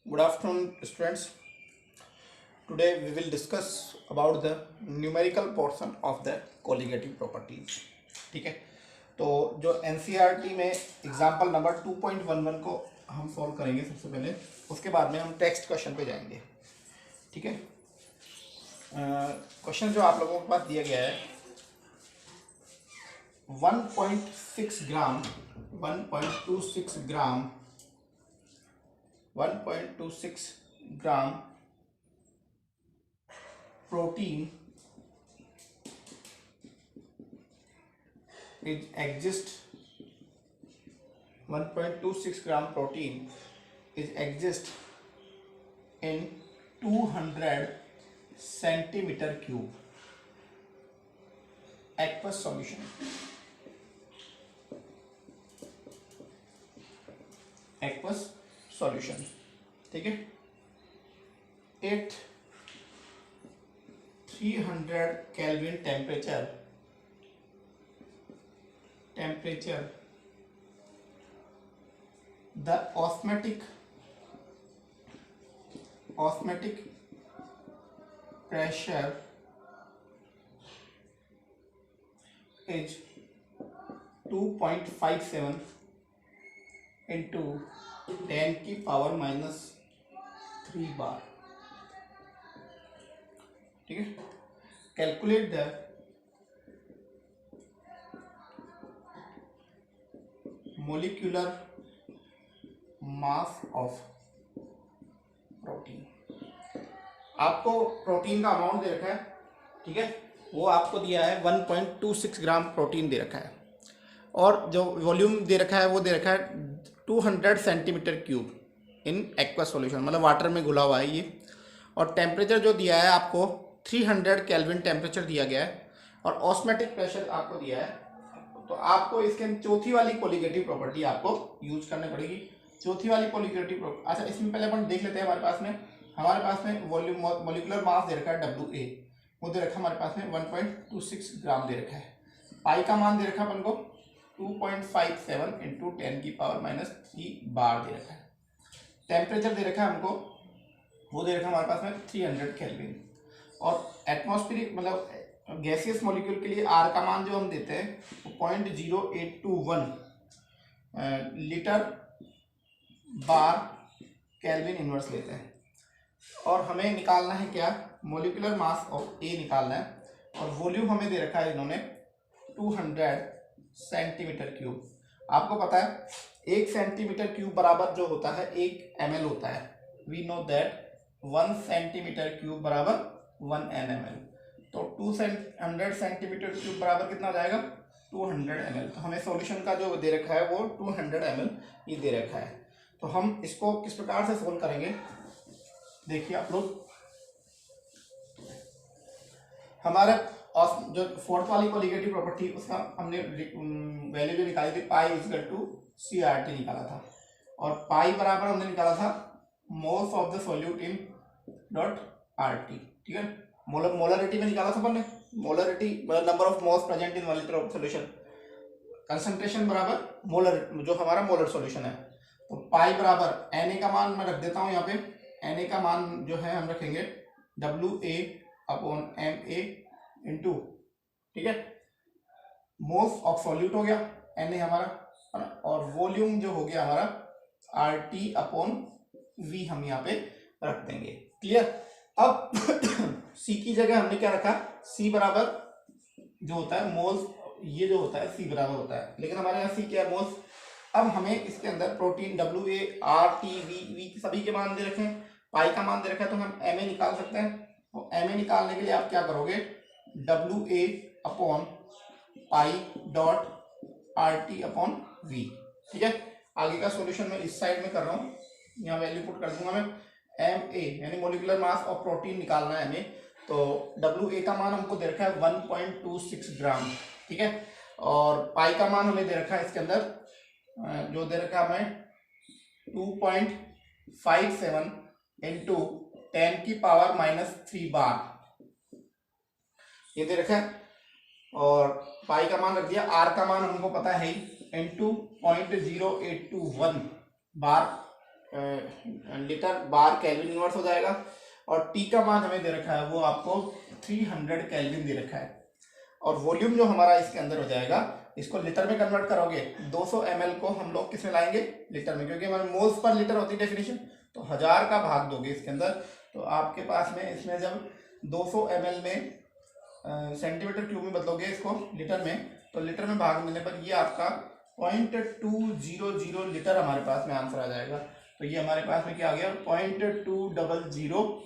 Good afternoon, students. Today we will discuss about the numerical portion of the colligative properties. ठीक है, तो जो NCERT में example number 2.11 को हम सॉल्व करेंगे सबसे पहले, उसके बाद में हम टेक्स्ट क्वेश्चन पे जाएंगे. ठीक है, क्वेश्चन जो आप लोगों के पास दिया गया है 1.26 ग्राम 1.26 ग्राम protein is exist 1.26 gram protein is exist in 200 centimeter cube aqueous solution. aqueous solution. ठीक है, eight 300 Kelvin temperature the osmotic pressure is 2.57 into 10 की पावर माइनस 3 बार. ठीक है, calculate the molecular mass of protein. आपको प्रोटीन का amount दे रखा है. ठीक है, वो आपको दिया है 1.26 ग्राम प्रोटीन दे रखा है और जो वॉल्यूम दे रखा है वो दे रखा है 200 centimetre cube in aqua solution, मतलब वाटर में घुला हुआ है ये. और टेम्परेचर जो दिया है आपको 300 केल्विन टेम्परेचर दिया गया है और ऑस्मेटिक प्रेशर आपको दिया है. तो आपको इसके चौथी वाली कोलिगेटिव प्रॉपर्टी आपको यूज करनी पड़ेगी. चौथी वाली कोलिगेटिव प्रॉपर्टी, अच्छा इसमें पहले अपन देख लेते हैं. हमारे पास में वॉल्यूम मोलिकुलर मास दे रखा है WA, वो दे रखा है हमारे पास में 1.26 ग्राम दे रखा है. पाई का मान दे रखा है अपन को 2.57 इंटू 10 की पावर माइनस 3 बार दे रखा है. टेम्परेचर दे रखा है हमको, वो दे रखा है हमारे पास में 300 केल्विन. और एटमॉस्फेरिक मतलब गैसियस मॉलिक्यूल के लिए आर का मान जो हम देते हैं वो 0.0821 लीटर बार केल्विन इनवर्स लेते हैं. और हमें निकालना है क्या, मॉलिक्यूलर मास ऑफ ए निकालना है. और वॉल्यूम हमें दे रखा है इन्होंने 200 सेंटीमीटर क्यूब. आपको पता है 1 सेंटीमीटर क्यूब बराबर जो होता है 1 ml होता है. We know that 1 centimetre cube बराबर 1 nml. तो 200 सेंटीमीटर क्यूब बराबर कितना हो जाएगा 200 ml. तो हमें सॉल्यूशन का जो दे रखा है वो 200 ml ये दे रखा है. तो हम इसको किस प्रकार से सोल्व करेंगे, देखिए आप लोग. हमारे जो फोर्थ वाली कोलिगेटिव प्रॉपर्टी उसका हमने वैल्यू जो निकाली थी पाई इक्वल टू CRT निकाला था. और पाई बराबर हमने निकाला था moles of the solute in dot RT. ठीक है, मोलरिटी में निकाला था अपन ने. मोलरिटी मतलब number of moles present in 1 litre of solution. Concentration बराबर मोलर जो हमारा मोलर सॉल्यूशन है. तो पाई बराबर Na का मान मैं रख देता हूँ यहाँ पे. Na का मान जो है हम रखेंगे WA अपॉन MA इंटू, ठीक है, मोल्स ऑफ सॉल्यूट हो गया Na हमारा, और वॉल्यूम जो हो गया हमारा RT अपॉन V हम यहाँ पे रख देंगे. क्लियर. अब C की जगह हमने क्या रखा, C बराबर जो होता है मोल्स, ये जो होता है C बराबर होता है, लेकिन हमारे यहाँ C क्या है मोल्स. अब हमें इसके अंदर प्रोटीन WA RT V सभी के मान दे रखे हैं, पाई का मान दे रखा है, तो हम MA निकाल सकते हैं. तो MA निकालने के लिए आप क्या करोगे, WA upon Pie dot RT upon V. ठीक है, आगे का सॉल्यूशन मैं इस साइड में कर रहा हूँ, यहाँ वैल्यू पुट कर दूंगा मैं. MA यानी मोलिकुलर मास ऑफ प्रोटीन निकालना है हमें. तो WA का मान हमको दे रखा है 1.26 ग्राम. ठीक है, और पाई का मान हमें दे रखा है इसके अंदर जो दे रखा है हमें 2.57 इंटू 10 की पावर माइनस 3 बार ये दे रखा है. और पाई का मान रख दिया. आर का मान हमको पता है ही, इंटू 0.0821 बार लीटर बार केल्विन इनवर्स हो जाएगा। और टी का मान हमें दे रखा है वो आपको 300 केल्विन दे रखा है। और वॉल्यूम जो हमारा इसके अंदर हो जाएगा, इसको लीटर में कन्वर्ट करोगे 200 ml को हम लोग किस में लाएंगे, लीटर में, क्योंकि हमारे मोल्स पर लीटर होती है डेफिनेशन। तो 1000 का भाग दोगे इसके अंदर, तो आपके पास में इसमें जब 200 ml में सेंटीमीटर क्यूब में बदलोगे इसको लीटर में, तो लीटर में भाग मिलने पर ये आपका 0.200 लीटर हमारे पास में आंसर आ जाएगा। तो ये हमारे पास में क्या आ गया, 0.200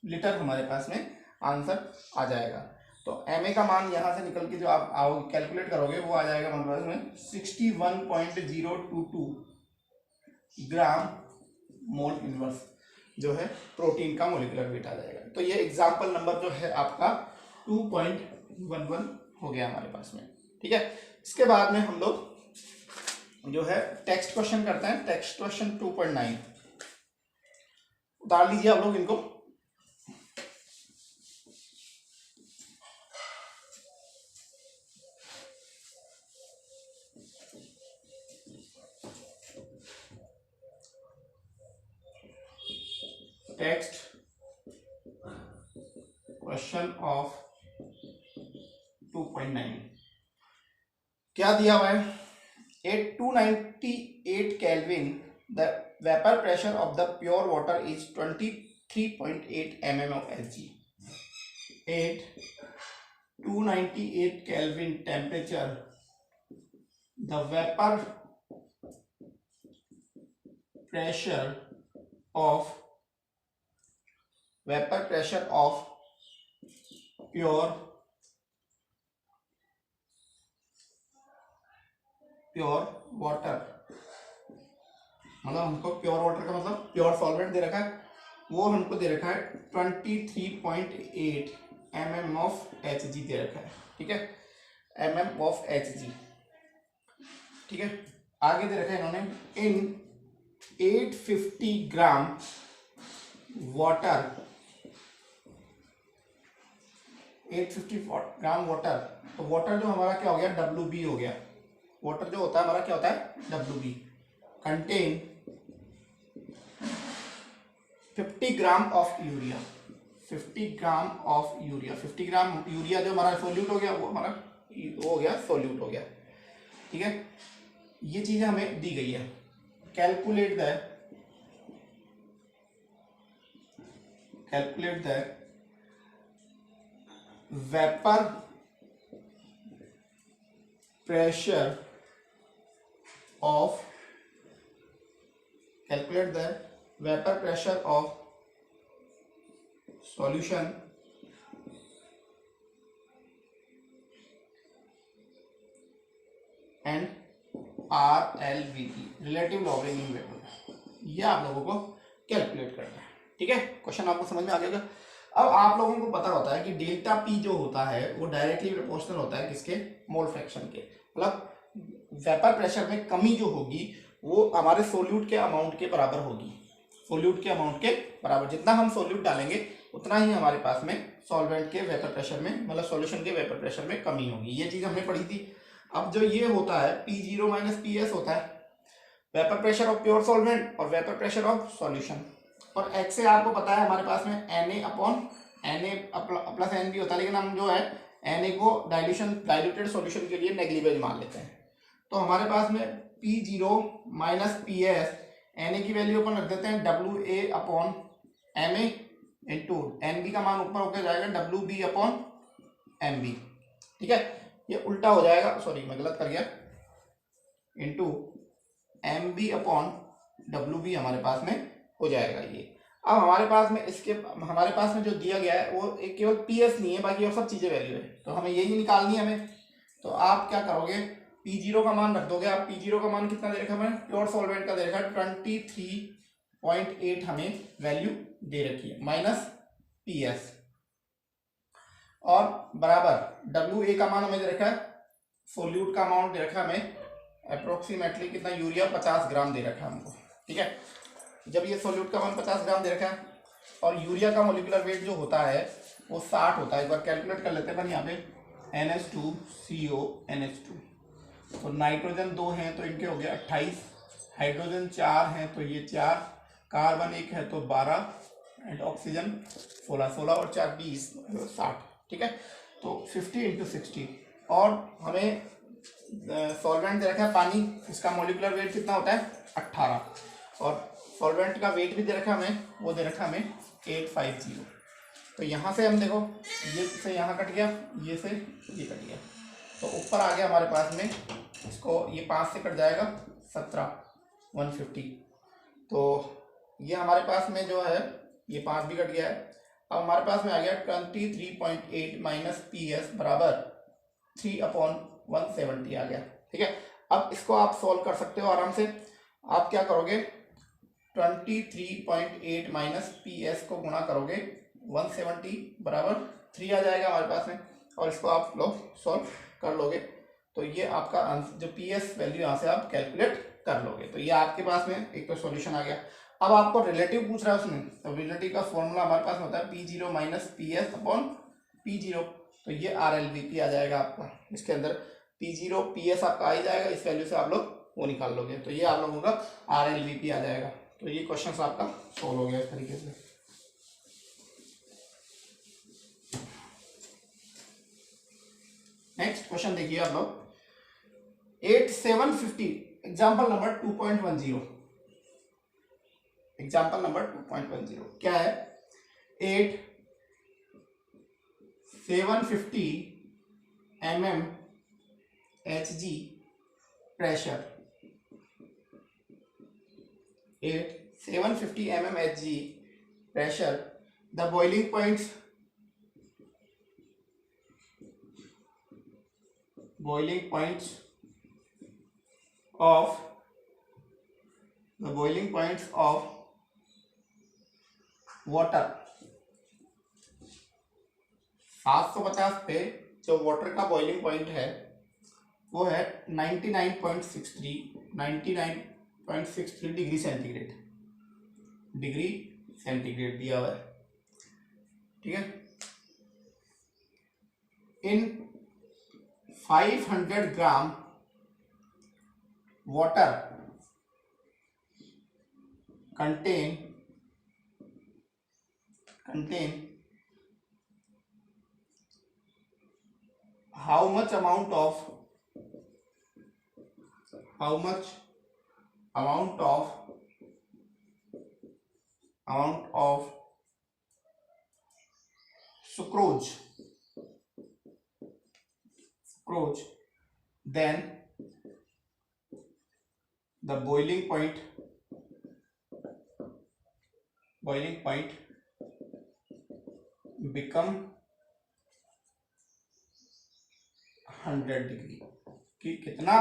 लीटर हमारे पास में आंसर आ जाएगा। तो एम का मान यहाँ से निकल के जो आप आओगे कैलकुलेट करोगे वो आ जाएगा हमारे पास में 61.022 ग्राम मोल इनवर्स जो है प्रोटीन का मोलिकुलर वेट आ जाएगा। तो ये एग्जाम्पल नंबर जो है आपका 2.11 हो गया हमारे पास में। ठीक है, इसके बाद में हम लोग जो है टेक्स्ट क्वेश्चन करते हैं। टेक्स्ट क्वेश्चन 2.9 उतार लीजिए आप लोग इनको। टेक्स्ट क्वेश्चन ऑफ 2.9 क्या दिया हुआ है, at 298 kelvin the vapour pressure of the pure water is 23.8 mm of Hg। At 298 kelvin temperature the vapour pressure of pure water, मतलब हमको प्योर वाटर का मतलब प्योर सॉल्वेंट दे रखा है, वो हमको दे रखा है 23.8 mm ऑफ Hg दे रखा है। ठीक है, mm ऑफ Hg। ठीक है, आगे दे रखा है इन्होंने इन 850 ग्राम वाटर, 850 ग्राम वाटर। तो वाटर जो हमारा क्या हो गया, WB हो गया। वाटर जो होता है हमारा क्या होता है, WB contain 50 gram of urea, 50 gram of urea. 50 gram urea जो हमारा सोल्यूट हो गया, वो हमारा हो गया सोल्यूट हो गया। ठीक है, ये चीजें हमें दी गई है। Calculate the vapour pressure of, calculate the vapor pressure of solution and RLVP relative lowering vapor, ये आप लोगों को कैलकुलेट करना है। ठीक है, क्वेश्चन आपको समझ में आ जाएगा। अब आप लोगों को पता होता है कि डेल्टा पी जो होता है वो डायरेक्टली प्रोपोर्शनल होता है किसके, मोल फ्रैक्शन के। मतलब वेपर प्रेशर में कमी जो होगी वो हमारे सोल्यूट के अमाउंट के बराबर होगी। सोल्यूट के अमाउंट के बराबर, जितना हम सोल्यूट डालेंगे उतना ही हमारे पास में सॉल्वेंट के वेपर प्रेशर में, मतलब सॉल्यूशन के वेपर प्रेशर में कमी होगी। ये चीज हमने पढ़ी थी। अब जो ये होता है P0 माइनस PS होता है vapour pressure of pure solvent और वेपर प्रेशर ऑफ सॉल्यूशन। और एक्स से आपको पता है हमारे पास में Na upon Na plus N भी होता है, लेकिन हम जो है Na को डाइल्यूटेड सॉल्यूशन के लिए नेग्लिजिबल मान लेते हैं। तो हमारे पास में P0 माइनस PS, Na की वैल्यू अपन रख देते हैं WA upon Ma into NB का मान ऊपर होकर जाएगा WB अपॉन MB। ठीक है, ये उल्टा हो जाएगा, सॉरी मैं गलत कर गया, इंटू MB अपॉन WB हमारे पास में हो जाएगा ये। अब हमारे पास में हमारे पास में जो दिया गया है वो एक केवल PS नहीं है, बाकी और सब चीजें वैल्यू है। तो हमें यही निकालनी है हमें। तो आप क्या करोगे, P0 का मान रख दोगे। आप P0 का मान कितना दे रखा है हमें, प्योर सॉल्वेंट का दे रखा है 23.8 हमें वैल्यू दे रखी है, माइनस PS और बराबर WA का मान हमें दे रखा है, सोल्यूट का अमाउंट दे रखा है हमें अप्रोक्सीमेटली कितना, यूरिया 50 ग्राम दे रखा है हमको। ठीक है, जब ये सोल्यूट का मान 50 ग्राम दे रखा है और यूरिया का मोलिकुलर वेट जो होता है वो 60 होता है। एक बार कैलकुलेट कर लेते हैं यहाँ पे NH2CO NH2। तो नाइट्रोजन 2 हैं तो इनके हो गया 28, हाइड्रोजन 4 हैं तो ये 4, कार्बन एक है तो 12 एंड ऑक्सीजन 16 और 4 20 60, ठीक है। तो 50 × 60 और हमें सॉल्वेंट दे रखा है पानी, इसका मॉलिक्यूलर वेट कितना होता है 18 और सॉल्वेंट का वेट भी दे रखा है हमें, वो दे रखा है हमें 850। तो यहाँ से हम देखो ये से यहाँ कट गया, ये से ये कट गया, तो ऊपर आ गया हमारे पास में, इसको ये 5 से कट जाएगा 17 150। तो ये हमारे पास में जो है ये 5 भी कट गया है। अब हमारे पास में आ गया 23.8 माइनस PS बराबर 3/170 आ गया, ठीक है। अब इसको आप सॉल्व कर सकते हो आराम से। आप क्या करोगे 23.8 माइनस PS को गुणा करोगे 170 बराबर 3 आ जाएगा हमारे पास में, और इसको आप लोग सॉल्व कर लोगे तो ये आपका आंसर जो PS वैल्यू यहाँ से आप कैलकुलेट कर लोगे। तो ये आपके पास में एक तो सॉल्यूशन आ गया। अब आपको रिलेटिव पूछ रहा है उसमें, तो रिलेटिव का फॉर्मूला हमारे पास में होता है P0 माइनस PS/P0। तो ये RLVP आ जाएगा आपका, इसके अंदर P0 PS आपका आ ही जाएगा, इस वैल्यू से आप लोग वो निकाल लोगे, तो ये आप लोगों का RLVP आ जाएगा। तो ये क्वेश्चन आपका सोल्व हो गया इस तरीके से। नेक्स्ट क्वेश्चन देखिए आप लोग 8750 एग्जाम्पल नंबर 2.10। एग्जाम्पल नंबर 2.10 क्या है 750 mm Hg pressure, 750 mm Hg pressure, the boiling points of water 750 पे जो वाटर का बॉइलिंग पॉइंट है वो है 99.63 डिग्री सेंटीग्रेड दिया हुआ है, ठीक है। इन 500 gram water contain how much amount of sucrose then the boiling point become 100 degree. कि कितना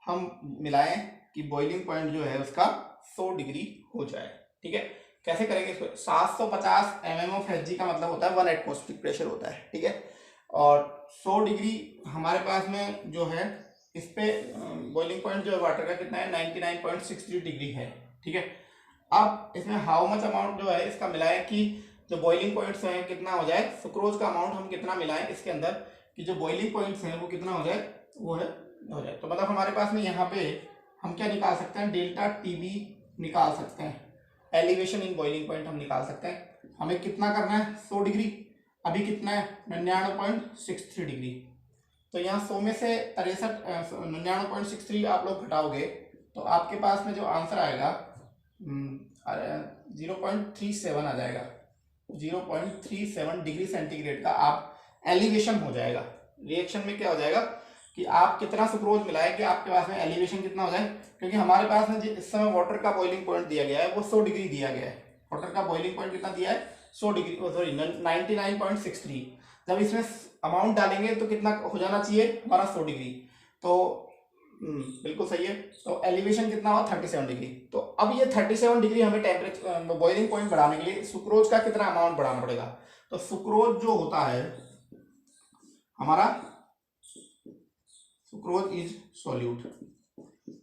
हम मिलाएं कि बॉइलिंग पॉइंट जो है उसका 100 डिग्री हो जाए, ठीक है। कैसे करेंगे इसको 750 mm ऑफ Hg का मतलब होता है 1 एटमॉस्फेरिक प्रेशर होता है, ठीक है। और 100 डिग्री हमारे पास में जो है इस पे बॉइलिंग पॉइंट जो है वाटर का कितना है 99.63 डिग्री है, ठीक है। अब इसमें हाउ मच अमाउंट जो है इसका मिलाएं कि जो बॉइलिंग पॉइंट्स हैं कितना हो जाए, सुक्रोज का अमाउंट हम कितना मिलाएं इसके अंदर कि जो बॉइलिंग पॉइंट्स हैं वो कितना हो जाए, वो है हो जाए। तो मतलब हमारे पास में यहाँ पे हम क्या निकाल सकते हैं डेल्टा TB निकाल सकते हैं, एलिवेशन इन बॉइलिंग पॉइंट हम निकाल सकते हैं। हमें कितना करना है 100 डिग्री, अभी कितना है 99.63 डिग्री। तो यहाँ 100 में से 99.63 आप लोग घटाओगे तो आपके पास में जो आंसर आएगा 0.37 आ जाएगा। 0.37 डिग्री सेंटीग्रेड का आप एलिवेशन हो जाएगा। रिएक्शन में क्या हो जाएगा कि आप कितना सुक्रोज मिलाएं कि आपके पास में एलिवेशन कितना हो जाए, क्योंकि हमारे पास में इस समय वाटर का बॉइलिंग पॉइंट दिया गया है वो 100 डिग्री दिया गया है। वाटर का बॉइलिंग पॉइंट कितना दिया है 100 डिग्री, सॉरी 99.63। जब इसमें अमाउंट डालेंगे तो कितना हो जाना चाहिए हमारा 100 डिग्री, तो बिल्कुल सही है। तो एलिवेशन कितना हुआ 37 डिग्री। तो अब ये 37 डिग्री हमें टेम्परेचर बॉइलिंग पॉइंट बढ़ाने के लिए सुक्रोज का कितना अमाउंट बढ़ाना पड़ेगा। तो सुक्रोज जो होता है हमारा सुक्रोज इज सॉल्यूट,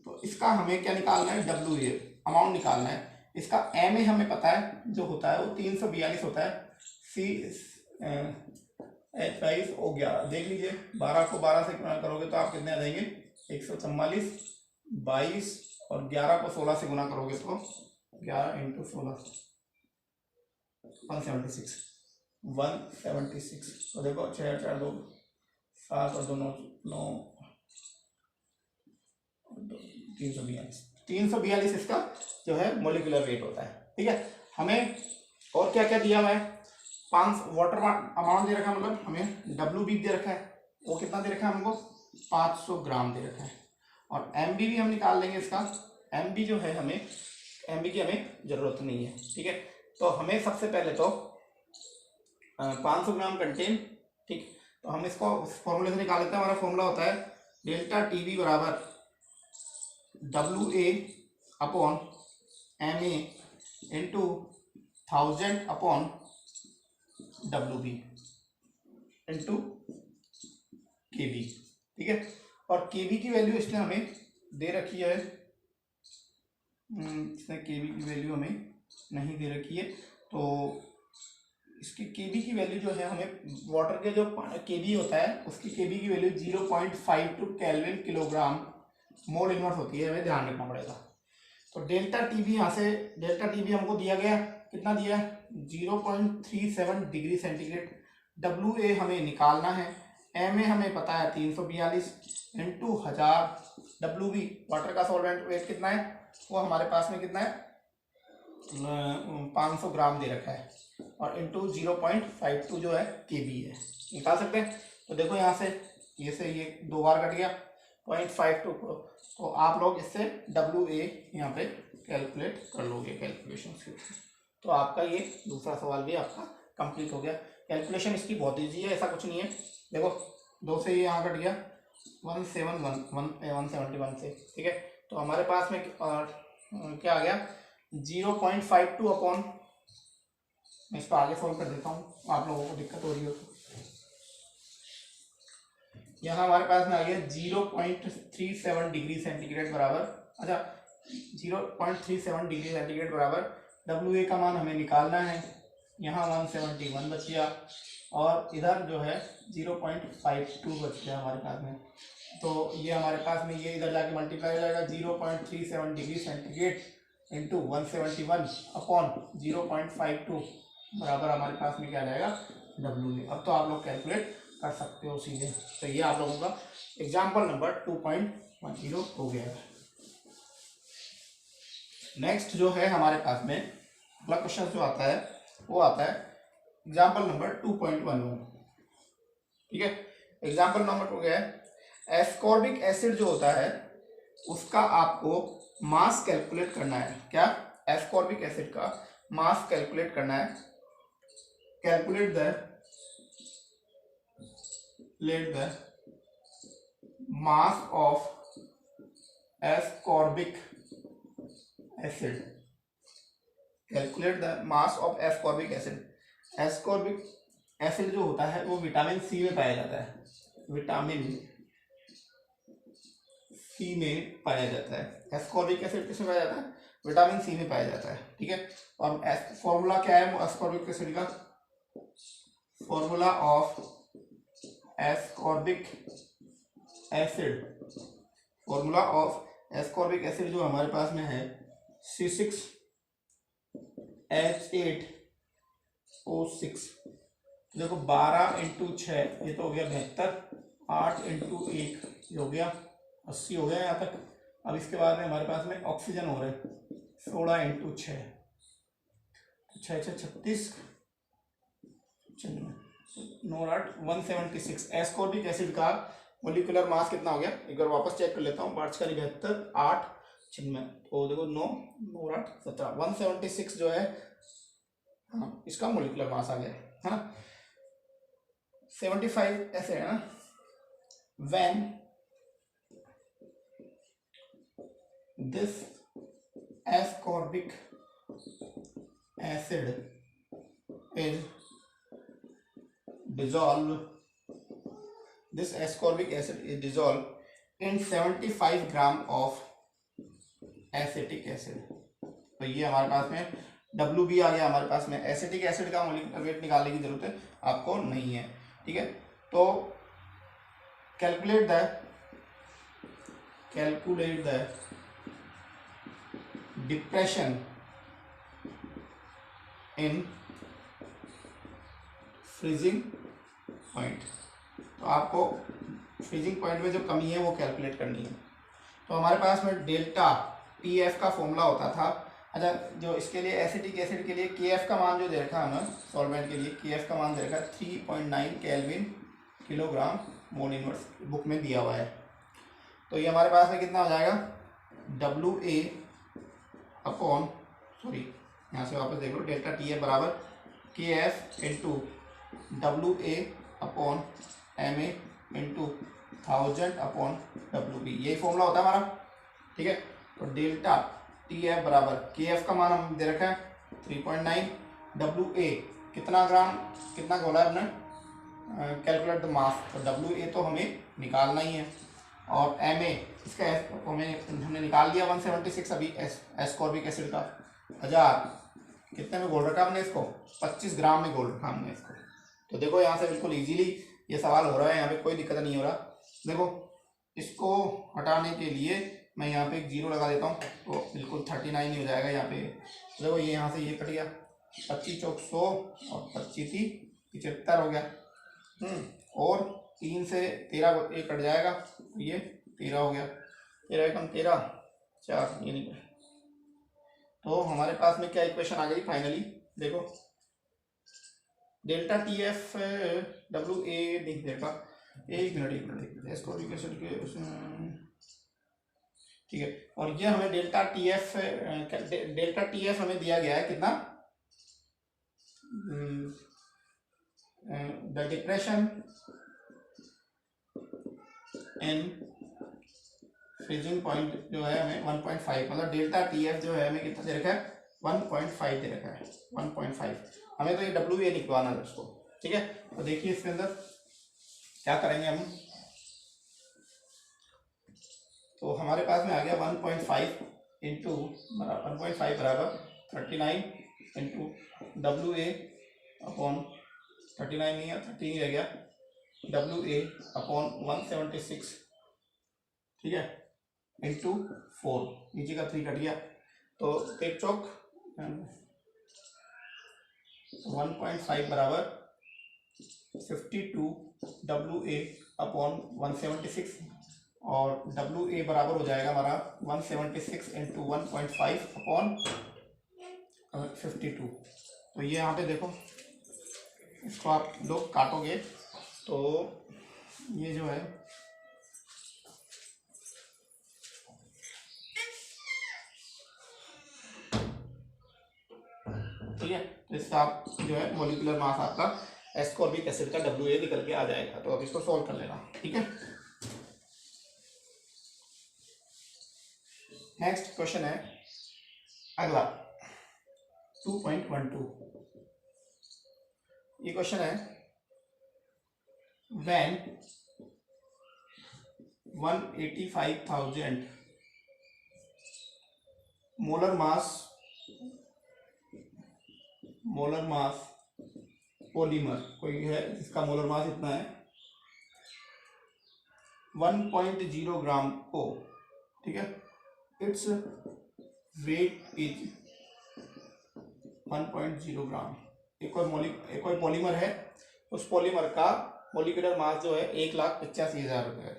तो इसका हमें क्या निकालना है WA अमाउंट निकालना है। इसका MA हमें पता है जो होता है वो 342 होता है। CH5 O11 देख लीजिए, 12 को 12 से गुना करोगे तो आप कितने आ जाएंगे 144, 22 और 11 को 16 से गुना करोगे तो 11 इंटू 16 176 176। तो देखो 6 4 2 7 और 2 9 9 342 इसका जो है मोलिकुलर वेट होता है। ठीक है, हमें और क्या क्या दिया हुआ है, 5 वाटर अमाउंट दे रखा है, मतलब हमें डब्ल्यू बी दे रखा है, वो कितना दे रखा है हमको 500 ग्राम दे रखा है। और एम बी भी हम निकाल लेंगे इसका, एम बी जो है हमें एम बी की हमें ज़रूरत नहीं है। ठीक है, तो हमें सबसे पहले तो 500 ग्राम कंटेन, ठीक, तो हम इसको फॉर्मूले से निकाल लेते हैं। हमारा फॉर्मूला होता है डेल्टा टी बी बराबर W A upon M A into 1000 upon W B into K B. ठीक है, और के बी की वैल्यू इसने हमें दे रखी है, इसने के बी की वैल्यू हमें नहीं दे रखी है, तो इसकी के बी की वैल्यू जो है हमें वाटर के जो के बी होता है उसकी के बी की value 0.52 kelvin kilogram mole inverse होती है, हमें ध्यान रखना पड़ेगा। तो डेल्टा टी बी यहाँ से डेल्टा टी बी हमको दिया गया, कितना दिया है 0.37 डिग्री सेंटीग्रेड। डब्ल्यू ए हमें निकालना है, एम ए हमें पता है 342 इंटू 1000, डब्ल्यू बी वाटर का सॉल्वेंट वेट कितना है, वो हमारे पास में कितना है 500 ग्राम दे रखा है, और इंटू 0.52 जो है के बी है, निकाल सकते हैं। तो देखो यहाँ से ये 2 बार कट गया 0.52 को, तो आप लोग इससे डब्ल्यू ए यहाँ पे कैलकुलेट कर लोगे कैलकुलेशन के। तो आपका ये दूसरा सवाल भी आपका कंप्लीट हो गया। कैलकुलेशन इसकी बहुत ईजी है, ऐसा कुछ नहीं है। देखो 2 से ये यहाँ कट गया 171 से। ठीक है, तो हमारे पास में क्या आ गया 0.52 अपॉन, मैं इसको आगे सॉल्व कर देता हूँ, आप लोगों को दिक्कत हो रही हो तो। यहाँ हमारे पास में आ गया 0.37 डिग्री सेंटीग्रेड बराबर, अच्छा 0.37 डिग्री सेंटीग्रेड बराबर डब्ल्यू ए का मान हमें निकालना है, यहाँ 171 बच गया, और इधर जो है 0.52 बच गया हमारे पास में। तो ये हमारे पास में ये इधर जाके मल्टीप्लाई हो जाएगा 0.37 डिग्री सेंटीग्रेड इंटू 171 अपॉन 0.52 बराबर हमारे पास में क्या आ जाएगा डब्ल्यू ए। अब तो आप लोग कैलकुलेट कर सकते हो सीधे। तो ये आप लोगों का एग्जाम्पल नंबर 2.10 हो गया है। नेक्स्ट जो है हमारे पास में अगला क्वेश्चन जो आता है वो आता है एग्जाम्पल नंबर 2.11। ठीक है, एग्जाम्पल नंबर 2 क्या है, एस्कॉर्बिक एसिड जो होता है उसका आपको मास कैलकुलेट करना है। क्या, एस्कॉर्बिक एसिड का मास कैलकुलेट करना है। Calculate the mass of ascorbic acid. Calculate the mass of ascorbic acid. Ascorbic acid जो होता है वो विटामिन सी में पाया जाता है, विटामिन सी में पाया जाता है। एस्कॉर्बिक एसिड किसमें पाया जाता है, विटामिन सी में पाया जाता है। ठीक है, और फॉर्मूला क्या है एस्कॉर्बिक एसिड का, formula of ascorbic acid, formula of ascorbic acid जो हमारे पास में है C6H8O6। देखो 12 इंटू 6 ये तो हो गया 72, 8 इंटू 1 ये हो गया 80 हो गया यहाँ तक। अब इसके बाद में हमारे पास में ऑक्सीजन हो रहा है 16 इंटू 6, 6 6 36 9 8 176। एस्कॉर्बिक एसिड का मोलिकुलर मास कितना हो गया, एक बार वापस चेक कर लेता हूँ। 5 का 72 8 96, तो देखो 9 9 8 17 176 जो है, हाँ इसका मोलिकुलर मास आ गया है ना। 75 ऐसे है ना, when this ascorbic acid is dissolved, this ascorbic acid is dissolved in 75 gram of acetic acid. तो ये हमारे पास में डब्ल्यू बी आ गया हमारे पास में। एसिटिक एसिड का मोलिकुलर वेट निकालने की जरूरत है आपको नहीं है। ठीक है, तो calculate the depression in freezing point. तो आपको फ्रीजिंग पॉइंट में जो कमी है वो कैलकुलेट करनी है। तो हमारे पास में डेल्टा टी एफ का फॉर्मूला होता था। अच्छा, जो इसके लिए एसिटिक एसिड के लिए के एफ का मान जो दे रखा है हमें सॉल्वेंट के लिए, के एफ का मान दे रखा है 3.9 kelvin kilogram mole inverse, book में दिया हुआ है। तो ये हमारे पास में कितना हो जाएगा, डब्ल्यू ए अपॉन, सॉरी यहाँ से वापस देख लो, डेल्टा टी एफ बराबर K F into W A upon M A into 1000 upon W B, यही फॉर्मूला होता है हमारा। ठीक है, तो डेल्टा टी एफ बराबर के एफ का मान हम दे रखा है 3.9, डब्ल्यू ए कितना ग्राम, कितना बोला है हमने, कैलकुलेट द मास, तो डब्ल्यू ए तो हमें निकालना ही है, और एम ए इसका हमने निकाल लिया 176 अभी एस्कॉर्बिक एसिड का 1000, कितने में घोल रखा हमने इसको, 25 ग्राम में घोल रखा हमने इसको। तो देखो यहाँ से बिल्कुल इजीली ये सवाल हो रहा है, यहाँ पे कोई दिक्कत नहीं हो रहा। देखो इसको हटाने के लिए मैं यहाँ पे एक जीरो लगा देता हूँ, तो बिल्कुल 39 ही हो जाएगा यहाँ पे। देखो ये यहाँ से ये कट गया, 25 चौक 100 और 25 75 हो गया। और 3 से 13 ये कट जाएगा, तो ये 13 हो गया, 13 एकम 13 4, ये नहीं। तो हमारे पास में क्या इक्वेशन आ गई फाइनली, देखो delta T F W A देख देखा, एक मिनट इसको ठीक है। और ये हमें डेल्टा टी एफ हमें दिया गया है कितना, the depression in freezing point जो है हमें 1.5, मतलब डेल्टा टी एफ जो है हमें कितना दे रखा है 1.5 दे रखा है 1.5। हमें तो ये डब्ल्यू ए लिखवाना है उसको। ठीक है, तो देखिए इसके अंदर क्या करेंगे हम, तो हमारे पास में आ गया 1.5 इंटू 1.5 बराबर 39 इंटू डब्ल्यू ए अपॉन 39 नहीं है 13 रह गया, डब्ल्यू ए अपॉन 176, ठीक है, इंटू 4, नीचे का 3 कट गया, तो 1 चौक 1.5 बराबर 52 डब्ल्यू ए अपॉन 176, और डब्ल्यू ए बराबर हो जाएगा हमारा 176 इंटू 1.5 अपॉन 52। तो ये यहाँ पे देखो, इसको आप लोग काटोगे तो ये जो है ठीक है, तो इससे आप जो है मॉलिक्यूलर मास आपका एस्कॉर्बिक एसिड का डब्ल्यू ए निकल के आ जाएगा। तो अब इसको सॉल्व कर लेना। ठीक है, नेक्स्ट क्वेश्चन है अगला 2.12। ये क्वेश्चन है व्हेन 185,000 मोलर मास पॉलीमर कोई है जिसका मोलर मास इतना है 1.0 ग्राम को, ठीक है, इट्स वेट इज 1.0 ग्राम। एक और पॉलीमर है, उस पॉलीमर का मॉलिक्यूलर मास जो है 1,85,000 रुपये है।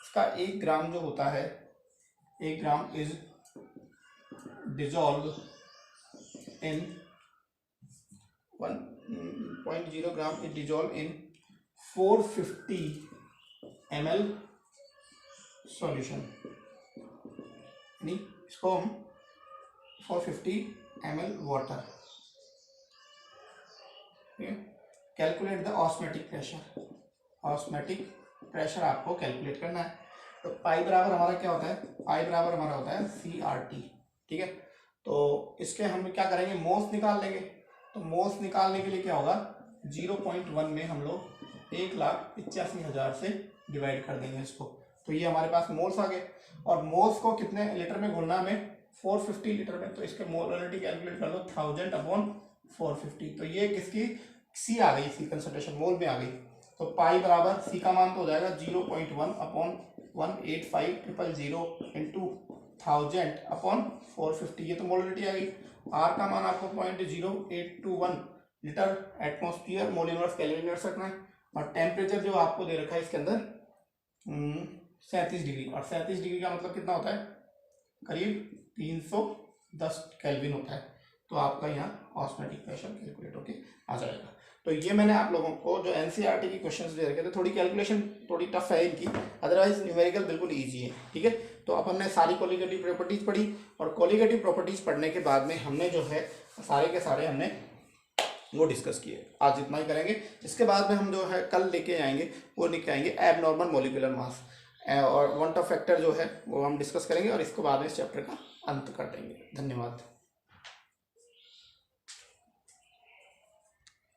इसका 1 ग्राम जो होता है, 1 gram is dissolve in 1.0 gram is dissolve in 450 ml solution, यानी इसको हम 450 ml water. Calculate the osmotic pressure, osmotic pressure आपको कैलकुलेट करना है। तो पाई बराबर हमारा क्या होता है, पाई बराबर हमारा होता है CRT। ठीक है, तो इसके हम क्या करेंगे, मोल्स निकाल लेंगे। तो मोल्स निकालने के लिए क्या होगा, 0.1 में हम लोग 1,85,000 से डिवाइड कर देंगे इसको। तो ये हमारे पास मोल्स आ गए, और मोल्स को कितने लीटर में घोलना हमें, 450 लीटर में। तो इसके मोलरिटी कैलकुलेट कर लो 1000 अपॉन 450। तो ये किसकी, सी आ गई, इसकी कंसंट्रेशन मोल में आ गई। तो पाई बराबर सी का मान तो हो जाएगा 0.1 अपॉन 185,000 इंटू 1000 अपॉन 450, ये तो मोलरिटी आ गई। आर का मान आपको 0.0821 litre atmosphere mole inverse kelvin inverse रखना है। और टेम्परेचर जो आपको दे रखा है इसके अंदर 37 डिग्री, और 37 डिग्री का मतलब कितना होता है, करीब 310 केल्विन होता है। तो आपका यहाँ ऑस्मोटिक प्रेशर कैलकुलेट होके आ जाएगा। तो ये मैंने आप लोगों को जो एनसीईआरटी की क्वेश्चंस दे रखे थे, थोड़ी कैलकुलेशन थोड़ी टफ है इनकी, अदरवाइज न्यूमेरिकल बिल्कुल इजी है, ठीक है। तो अब हमने सारी कोलिगेटिव प्रॉपर्टीज पढ़ी, और कोलिगेटिव प्रॉपर्टीज पढ़ने के बाद में हमने जो है सारे के सारे हमने वो डिस्कस किए। आज इतना ही करेंगे, इसके बाद में हम जो है कल लेके आएंगे, वो लेके आएंगे एबनॉर्मल मॉलिक्यूलर मास और वॉन्ट ऑफ फैक्टर जो है वो हम डिस्कस करेंगे, और इसको बाद में इस चैप्टर का अंत कर देंगे। धन्यवाद।